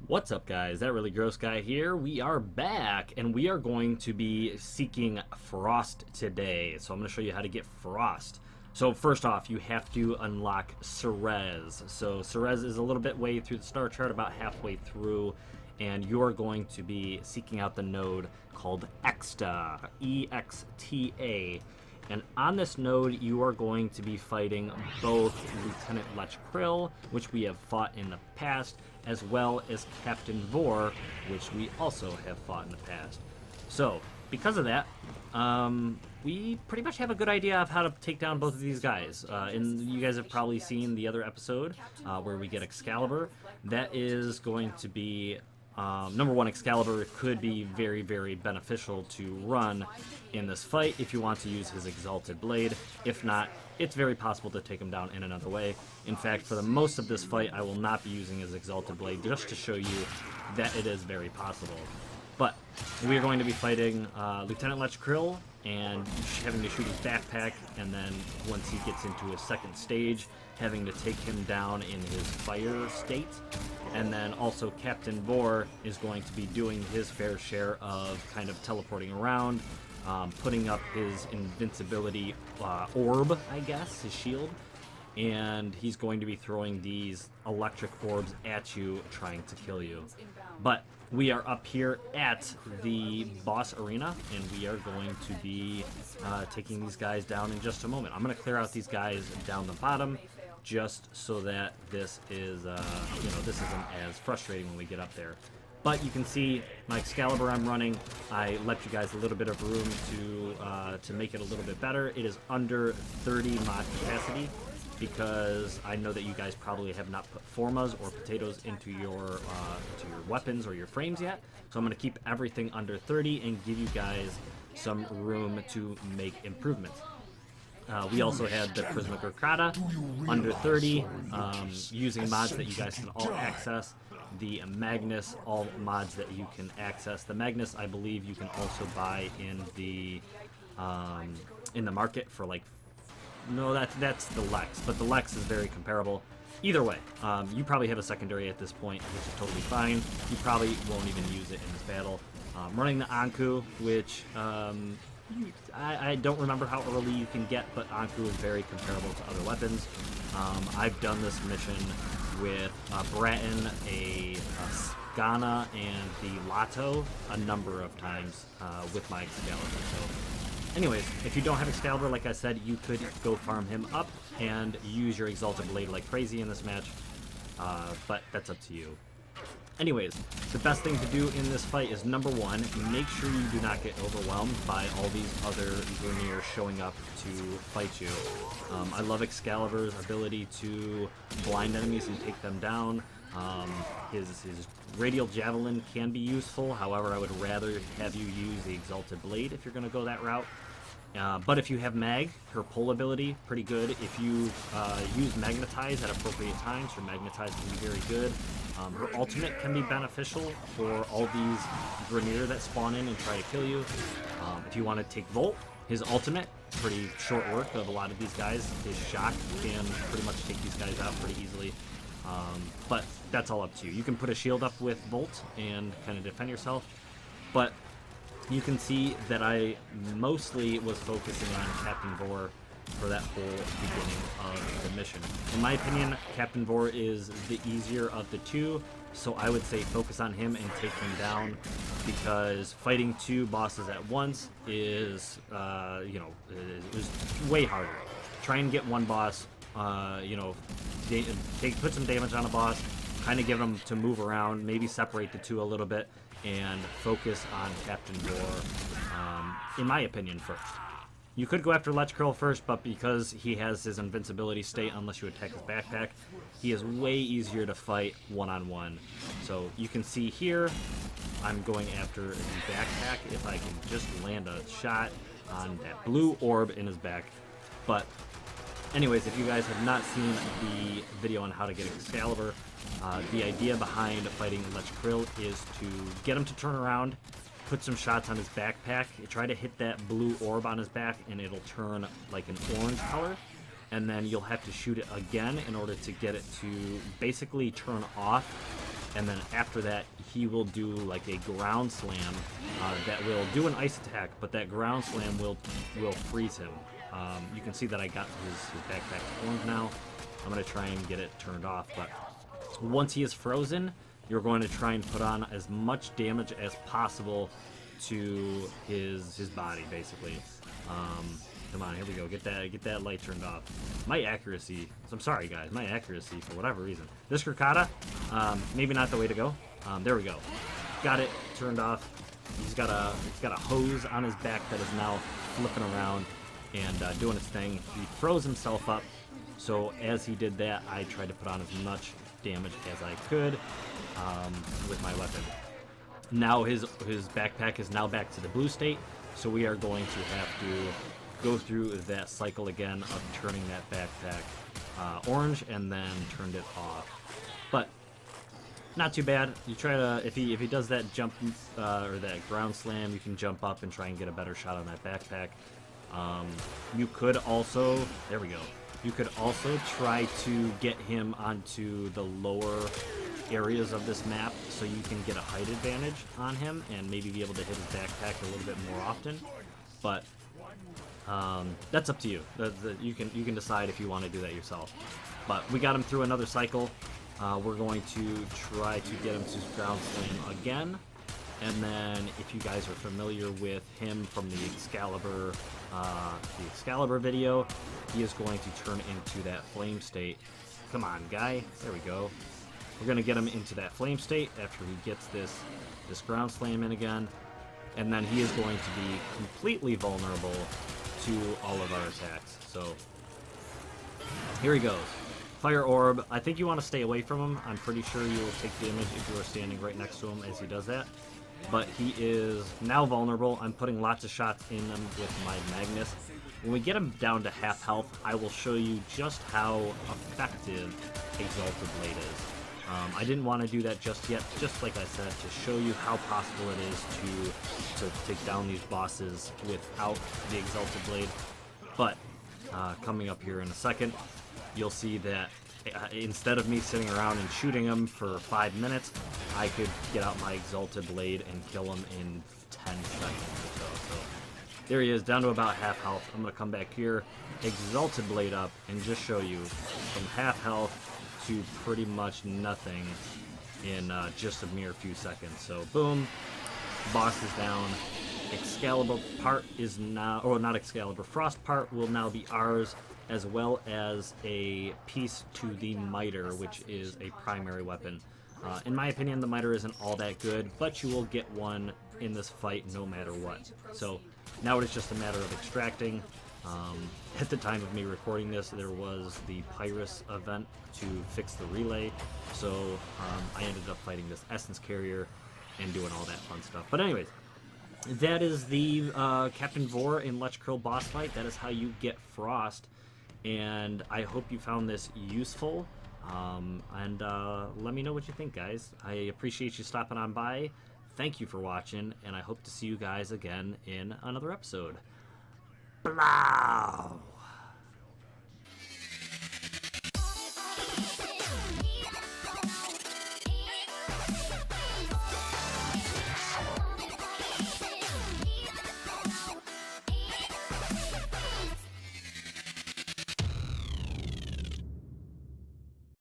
What's up, guys? That Really Gross Guy here. We are back, and we are going to be seeking Frost today. So I'm going to show you how to get Frost. So first off, you have to unlock Ceres. So Ceres is a little bit way through the star chart, about halfway through, and you're going to be seeking out the node called Exta, E-X-T-A. And on this node, you are going to be fighting both Lieutenant Lech Krill, which we have fought in the past, as well as Captain Vor, which we also have fought in the past. So, because of that, we pretty much have a good idea of how to take down both of these guys. And you guys have probably seen the other episode where we get Excalibur. That is going to be... number one, Excalibur could be very, very beneficial to run in this fight if you want to use his Exalted Blade. If not, it's very possible to take him down in another way. In fact, for the most of this fight, I will not be using his Exalted Blade just to show you that it is very possible. But we are going to be fighting Lieutenant Lech Krill and having to shoot his backpack, and then once he gets into his second stage, having to take him down in his fire state. And then also Captain Vor is going to be doing his fair share of kind of teleporting around, putting up his invincibility orb, I guess, his shield. And he's going to be throwing these electric orbs at you, trying to kill you. But we are up here at the boss arena, and we are going to be taking these guys down in just a moment. I'm going to clear out these guys down the bottom, just so that this is, this isn't as frustrating when we get up there. But you can see my Excalibur I'm running. I left you guys a little bit of room to make it a little bit better. It is under 30 mod capacity, because I know that you guys probably have not put formas or potatoes into your weapons or your frames yet. So I'm going to keep everything under 30 and give you guys some room to make improvements. We also had the Prismatic Arcata under 30, using mods that you guys can all access. The Magnus, all mods that you can access. The Magnus, I believe, you can also buy in the market for like... No, that's the Lex, but the Lex is very comparable. Either way, you probably have a secondary at this point, which is totally fine. You probably won't even use it in this battle. Running the Anku, which I don't remember how early you can get, but Anku is very comparable to other weapons. I've done this mission with Bratton, a Skana, and the Lato a number of times with my Excalibur. So, anyways, if you don't have Excalibur, like I said, you could go farm him up and use your Exalted Blade like crazy in this match, but that's up to you. Anyways, the best thing to do in this fight is, number one, make sure you do not get overwhelmed by all these other Verniers showing up to fight you. I love Excalibur's ability to blind enemies and take them down. His Radial Javelin can be useful, however, I would rather have you use the Exalted Blade if you're going to go that route. But if you have Mag, her pull ability, pretty good. If you use Magnetize at appropriate times, her Magnetize can be very good. Her ultimate can be beneficial for all these Vernier that spawn in and try to kill you. If you want to take Volt, his ultimate, pretty short work of a lot of these guys. His Shock can pretty much take these guys out pretty easily. But that's all up to you. You can put a shield up with Volt and kind of defend yourself. But you can see that I mostly was focusing on Captain Vor for that whole beginning of the mission. In my opinion, Captain Vor is the easier of the two, so I would say focus on him and take him down, because fighting two bosses at once is, is way harder. Try and get one boss, put some damage on a boss, kind of get them to move around, maybe separate the two a little bit, and focus on Captain Vor, in my opinion, first. You could go after Lech Krill first, but because he has his invincibility state, unless you attack his backpack, he is way easier to fight one-on-one. So you can see here, I'm going after the backpack if I can just land a shot on that blue orb in his back. But anyways, if you guys have not seen the video on how to get Excalibur, the idea behind fighting Lech Krill is to get him to turn around, put some shots on his backpack, try to hit that blue orb on his back, and it'll turn like an orange color. And then you'll have to shoot it again in order to get it to basically turn off and then after that he will do like a ground slam that will do an ice attack, but that ground slam will freeze him. You can see that I got his backpack formed now. I'm going to try and get it turned off, but once he is frozen, you're going to try and put on as much damage as possible to his body, basically. Come on, here we go. Get that light turned off. My accuracy, I'm sorry guys, my accuracy for whatever reason. This Krikata, maybe not the way to go. There we go. Got it turned off. He's got a hose on his back that is now flipping around and doing its thing. He froze himself up. So as he did that, I tried to put on as much damage as I could with my weapon. Now his backpack is now back to the blue state, so we are going to have to go through that cycle again of turning that backpack orange and then turned it off. But not too bad. You try to, if he does that jump or that ground slam, you can jump up and try and get a better shot on that backpack. You could also, there we go. You could also try to get him onto the lower areas of this map so you can get a height advantage on him and maybe be able to hit his backpack a little bit more often. But that's up to you. You can decide if you want to do that yourself. But we got him through another cycle. We're going to try to get him to ground slam again. And then if you guys are familiar with him from the Excalibur video, he is going to turn into that flame state. Come on, guy. There we go. We're going to get him into that flame state after he gets this ground slam in again. And then he is going to be completely vulnerable to all of our attacks. So here he goes. Fire Orb. I think you want to stay away from him. I'm pretty sure you will take damage if you are standing right next to him as he does that. But he is now vulnerable. I'm putting lots of shots in him with my Magnus. When we get him down to half health, I will show you just how effective Exalted Blade is. I didn't want to do that just yet, just like I said, to show you how possible it is to take down these bosses without the Exalted Blade. But coming up here in a second, you'll see that instead of me sitting around and shooting him for 5 minutes, I could get out my Exalted Blade and kill him in 10 seconds or so. So there he is, down to about half health. I'm going to come back here, Exalted Blade up, and just show you from half health to pretty much nothing in just a mere few seconds. So boom, boss is down. Excalibur part is now, or not Excalibur, Frost part will now be ours, as well as a piece to the Miter, which is a primary weapon. In my opinion, the Miter isn't all that good, but you will get one in this fight no matter what. So now it is just a matter of extracting. At the time of me recording this, there was the Pyrus event to fix the relay, so I ended up fighting this Essence Carrier and doing all that fun stuff. But anyways, that is the Captain Vor in Lech Krill boss fight. That is how you get Frost, and I hope you found this useful. And let me know what you think, guys. I appreciate you stopping on by. Thank you for watching, and I hope to see you guys again in another episode. Blah!